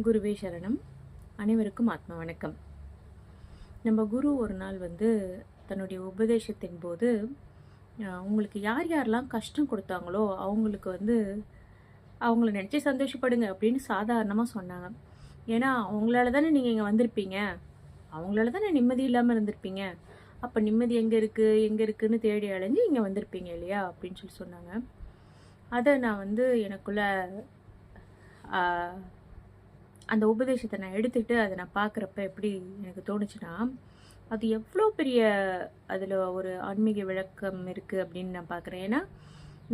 குருவே சரணம். அனைவருக்கும் ஆத்ம வணக்கம். நம்ம குரு ஒரு நாள் தன்னுடைய உபதேசத்தின் போது உங்களுக்கு யார் யாரெல்லாம் கஷ்டம் கொடுத்தாங்களோ அவங்களுக்கு அவங்கள நினச்சி சந்தோஷப்படுங்க அப்படின்னு சாதாரணமாக சொன்னாங்க. ஏன்னா அவங்களால தானே நீங்கள் இங்கே வந்திருப்பீங்க, அவங்களால தானே நிம்மதி இல்லாமல் இருந்திருப்பீங்க. அப்போ நிம்மதி எங்கே இருக்குன்னு தேடி அலைஞ்சு இங்கே வந்திருப்பீங்க இல்லையா அப்படின்னு சொல்லி சொன்னாங்க. அதை நான் எனக்குள்ள அந்த உபதேசத்தை நான் எடுத்துகிட்டு அதை நான் பார்க்குறப்ப எப்படி எனக்கு தோணுச்சுன்னா, அது எவ்வளோ பெரிய அதில் ஒரு ஆன்மீக விளக்கம் இருக்குது அப்படின்னு நான் பார்க்குறேன். ஏன்னா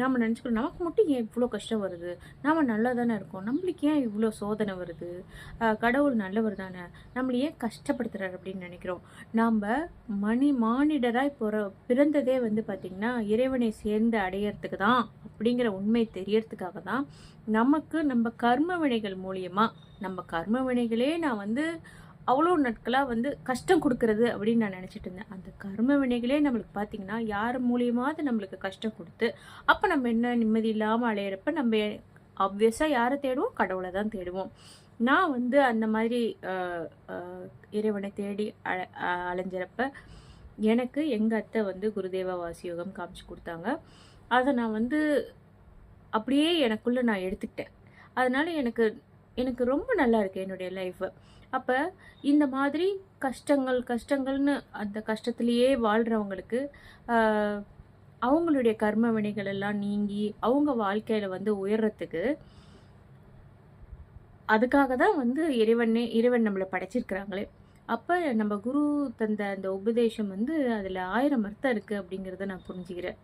நாம் நினச்சிக்கிறோம், நமக்கு மட்டும் ஏன் இவ்வளோ கஷ்டம் வருது, நாம் நல்லா தானே இருக்கோம், நம்மளுக்கு ஏன் இவ்வளோ சோதனை வருது, கடவுள் நல்லவர் தானே, நம்மளை ஏன் கஷ்டப்படுத்துகிறார் அப்படின்னு நினைக்கிறோம். நாம் மானிடராய் பிறந்ததே பார்த்திங்கன்னா இறைவனை சேர்ந்து அடையிறதுக்கு தான் அப்படிங்கிற உண்மை தெரியறதுக்காக தான். நமக்கு நம்ம கர்ம வினைகள் மூலியமாக, நம்ம கர்ம வினைகளே நான் அவ்வளோ நாட்களாக கஷ்டம் கொடுக்கறது அப்படின்னு நான் நினச்சிட்டு இருந்தேன். அந்த கர்ம வினைகளே நம்மளுக்கு பார்த்திங்கன்னா யார் மூலியமாவது நம்மளுக்கு கஷ்டம் கொடுத்து, அப்போ நம்ம என்ன நிம்மதி இல்லாமல் அலையிறப்ப நம்ம ஆப்வியஸாக யாரை தேடுவோம், கடவுளை தான் தேடுவோம். நான் அந்த மாதிரி இறைவனை தேடி அலைஞ்சிறப்ப எனக்கு எங்கள் அத்தை குருதேவ வாசியோகம் காமிச்சு கொடுத்தாங்க. அதை நான் அப்படியே எனக்குள்ளே நான் எடுத்துக்கிட்டேன். அதனால் எனக்கு ரொம்ப நல்லா இருக்குது என்னுடைய லைஃபு. அப்போ இந்த மாதிரி கஷ்டங்கள்னு அந்த கஷ்டத்துலேயே வாழ்கிறவங்களுக்கு அவங்களுடைய கர்ம வினைகள் எல்லாம் நீங்கி அவங்க வாழ்க்கையில் உயர்றதுக்கு அதுக்காக தான் இறைவன் நம்மளை படைச்சிருக்கிறாங்களே. அப்போ நம்ம குரு தந்த அந்த உபதேசம் அதில் 1000 அர்த்தம் இருக்குது அப்படிங்கிறத நான் புரிஞ்சுக்கிறேன்.